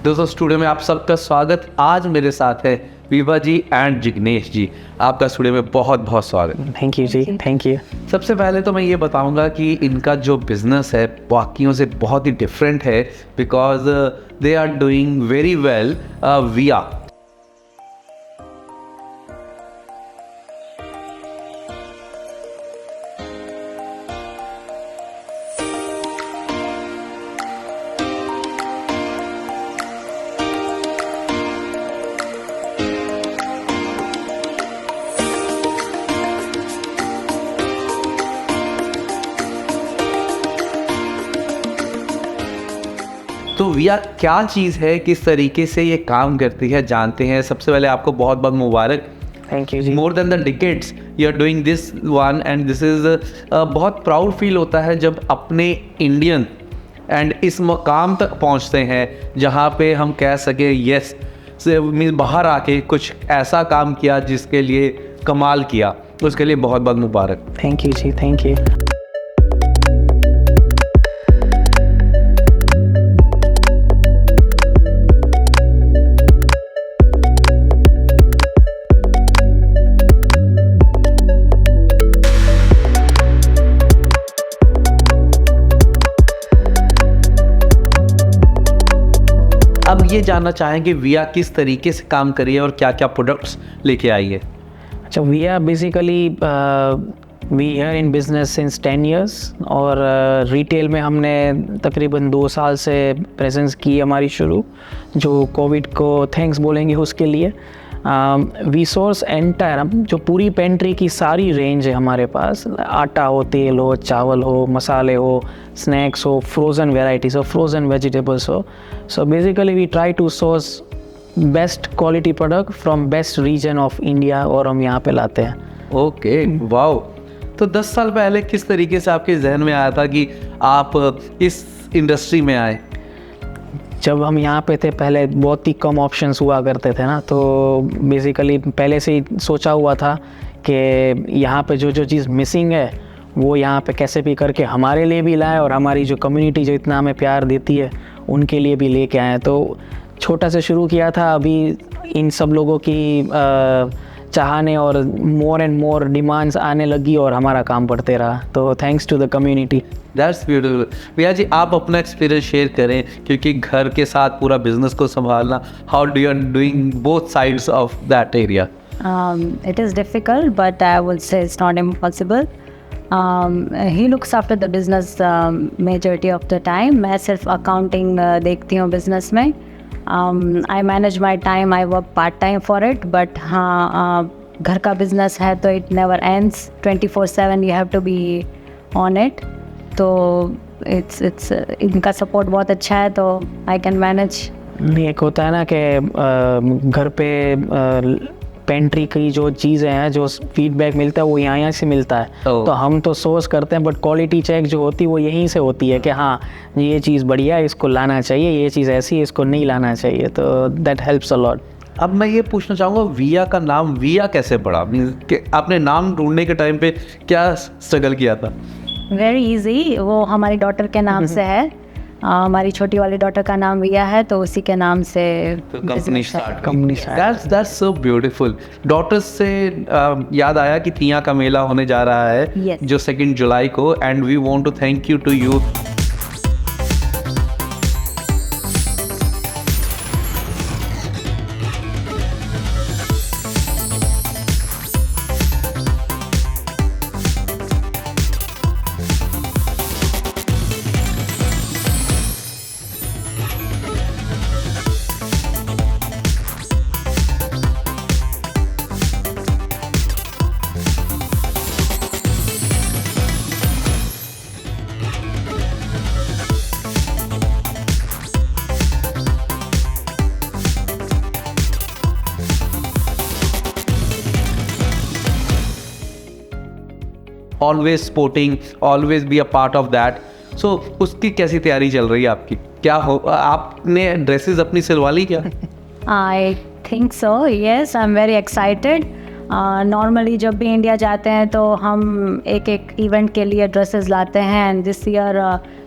दोस्तों स्टूडियो में आप सबका स्वागत। आज मेरे साथ है विभा जी एंड जिग्नेश जी। आपका स्टूडियो में बहुत बहुत स्वागत। Thank you ji, thank you. सबसे पहले तो मैं ये बताऊंगा कि इनका जो बिजनेस है बाकियों से बहुत ही डिफरेंट है, because they are doing very well विया। तो विया क्या चीज़ है, किस तरीके से ये काम करती है, जानते हैं। सबसे पहले आपको बहुत बहुत मुबारक। Thank you ji. More than the decades you are doing this one and this is बहुत प्राउड फील होता है जब अपने इंडियन एंड इस मकाम तक पहुंचते हैं जहां पे हम कह सके यस से बाहर आके कुछ ऐसा काम किया जिसके लिए कमाल किया। उसके लिए बहुत बहुत मुबारक। Thank you ji, thank you. अब ये जानना चाहेंगे विया किस तरीके से काम करी है और क्या क्या प्रोडक्ट्स लेके आई है। अच्छा, we are basically we are in business since 10 years और रिटेल में हमने तकरीबन 2 साल से प्रेजेंस की हमारी शुरू, जो कोविड को थैंक्स बोलेंगे उसके लिए। वी सोर्स एंटायर, जो पूरी पेंट्री की सारी रेंज है हमारे पास, आटा हो, तेल हो, चावल हो, मसाले हो, स्नैक्स हो, फ्रोज़न वेराइटीज़ हो, फ्रोज़न वेजिटेबल्स हो। So basically we try to source best quality product from best region of India और हम यहाँ पे लाते हैं। Okay, wow. तो 10 साल पहले किस तरीके से आपके जहन में आया था कि आप इस इंडस्ट्री में आए? जब हम यहाँ पे थे पहले बहुत ही कम ऑप्शंस हुआ करते थे ना, तो बेसिकली पहले से ही सोचा हुआ था कि यहाँ पे जो जो चीज़ मिसिंग है वो यहाँ पे कैसे भी करके हमारे लिए भी लाए और हमारी जो कम्युनिटी जो इतना हमें प्यार देती है उनके लिए भी लेके आए। तो छोटा से शुरू किया था, अभी इन सब लोगों की चाहने और मोर एंड मोर डिमांड्स आने लगी और हमारा काम बढ़ते रहा। तो thanks to the community. That's beautiful. भैया जी आप अपना एक्सपीरियंस शेयर करें, क्योंकि घर के साथ पूरा बिजनेस को संभालना, how do you are doing both sides of that area? It is difficult, but I would say it's not impossible. He looks after the business majority of the time. मैं सिर्फ accounting देखती हूँ business में. I manage my time, I work part time for it, but हाँ घर का business है तो it never ends. 24/7 you have to be on it. तो it's इनका support बहुत अच्छा है, तो I can manage. नहीं, एक होता है ना कि घर पे पेंट्री की जो चीज़ें हैं, जो फीडबैक मिलता है वो यहाँ से मिलता है। तो हम तो सोर्स करते हैं, बट क्वालिटी चेक जो होती है वो यहीं से होती है कि हाँ ये चीज़ बढ़िया है, इसको लाना चाहिए, ये चीज़ ऐसी है, इसको नहीं लाना चाहिए। तो दैट हेल्प्स अ लॉट। अब मैं ये पूछना चाहूँगा विया का नाम विया कैसे पड़ा? कि आपने नाम ढूंढने के टाइम पे क्या स्ट्रगल किया था? वेरी इजी, वो हमारी डॉटर के नाम से है। हमारी छोटी वाली डॉटर का नाम विया है, तो उसी के नाम से company start. Company so beautiful. Daughters से याद आया कि तिया का मेला होने जा रहा है Yes. जो 2 जुलाई को, and we want to thank you to you. Always sporting, always be a part of that. So उसकी कैसी तैयारी चल रही है आपकी? क्या हो, आपने ड्रेसेस अपनी सिलवा ली क्या? I think so, yes, I am very excited. Normally जब भी इंडिया जाते हैं तो हम एक एक इवेंट के लिए ड्रेसेस लाते हैं, एंड दिस ईयर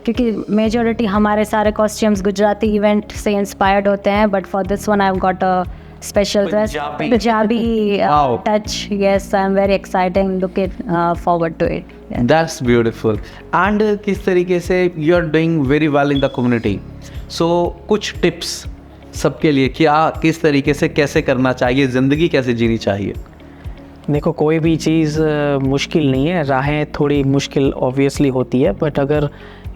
क्योंकि मेजॉरिटी हमारे सारे कॉस्ट्यूम्स गुजराती इवेंट से इंस्पायर्ड होते हैं, but for this one I have got a special dress Punjabi Wow. touch. Yes, I'm very excited, looking forward to it. Yeah. That's beautiful. And किस तरीके से you are doing very well in the community. So कुछ tips सबके लिए, क्या किस तरीके से कैसे करना चाहिए, ज़िंदगी कैसे जीनी चाहिए? देखो, कोई भी चीज़ मुश्किल नहीं है, राहें थोड़ी मुश्किल ऑब्वियसली होती है, बट अगर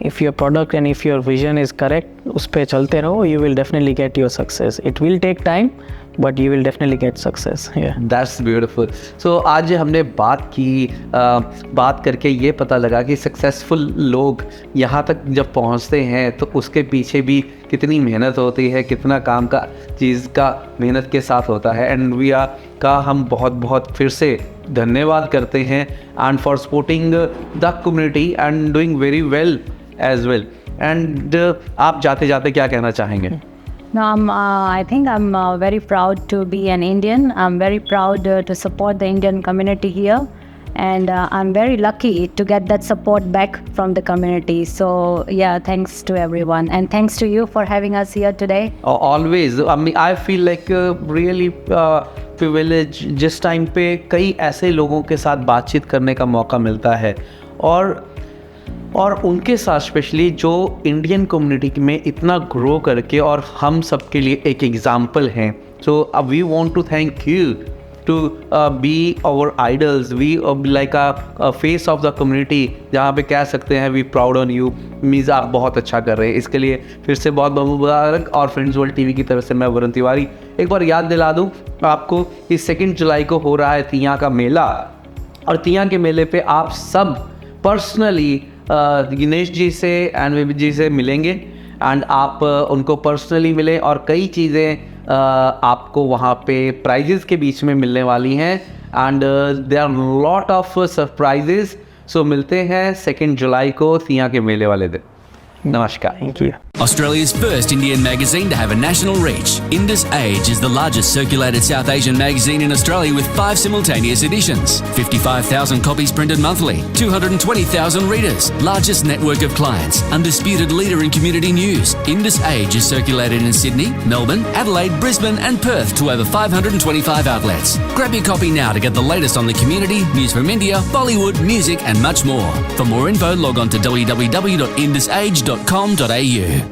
if your product and if your vision is correct, उस पर चलते रहो, you will definitely get your success. It will take time but you will definitely get success. That's beautiful. So आज हमने बात करके ये पता लगा कि सक्सेसफुल लोग यहाँ तक जब पहुँचते हैं तो उसके पीछे भी कितनी मेहनत होती है, कितना काम का चीज़ का मेहनत के साथ होता है. एंड वी आर का हम बहुत बहुत फिर से धन्यवाद करते हैं and for supporting the community and doing very well as well. And आप जाते जाते क्या कहना चाहेंगे? No, I think I'm very proud to be an Indian. I'm very proud to support the Indian community here, and I'm very lucky to get that support back from the community. So yeah, thanks to everyone, and thanks to you for having us here today. Always. I mean, I feel like really privileged. जिस time पे कई ऐसे लोगों के साथ बातचीत करने का मौका मिलता है और उनके साथ स्पेशली जो इंडियन कम्युनिटी में इतना ग्रो करके और हम सब के लिए एक एग्जाम्पल हैं. So we want to thank you to be our idols, we like a face of the community, जहाँ पे कह सकते हैं we proud on you. Means आप बहुत अच्छा कर रहे हैं, इसके लिए फिर से बहुत बहुत मुबारक. और फ्रेंड्स वर्ल्ड टीवी की तरफ से मैं वरुण तिवारी एक बार याद दिला दूँ आपको कि 2 जुलाई को हो रहा है तियां का मेला, और तियां के मेले पे आप सब पर्सनली दिनेश जी से एंड विविध जी से मिलेंगे एंड आप उनको पर्सनली मिलें, और कई चीज़ें आपको वहाँ पे प्राइजेस के बीच में मिलने वाली हैं. And there are lot of surprises. So मिलते हैं 2 जुलाई को तियां के मेले वाले दिन. नमस्कार. Thank you. Australia's first Indian magazine to have a national reach, Indus Age is the largest circulated South Asian magazine in Australia with 5 simultaneous editions, 55,000 copies printed monthly, 220,000 readers, largest network of clients, undisputed leader in community news. Indus Age is circulated in Sydney, Melbourne, Adelaide, Brisbane and Perth to over 525 outlets. Grab your copy now to get the latest on the community, news from India, Bollywood, music and much more. For more info, log on to www.indusage.com.au.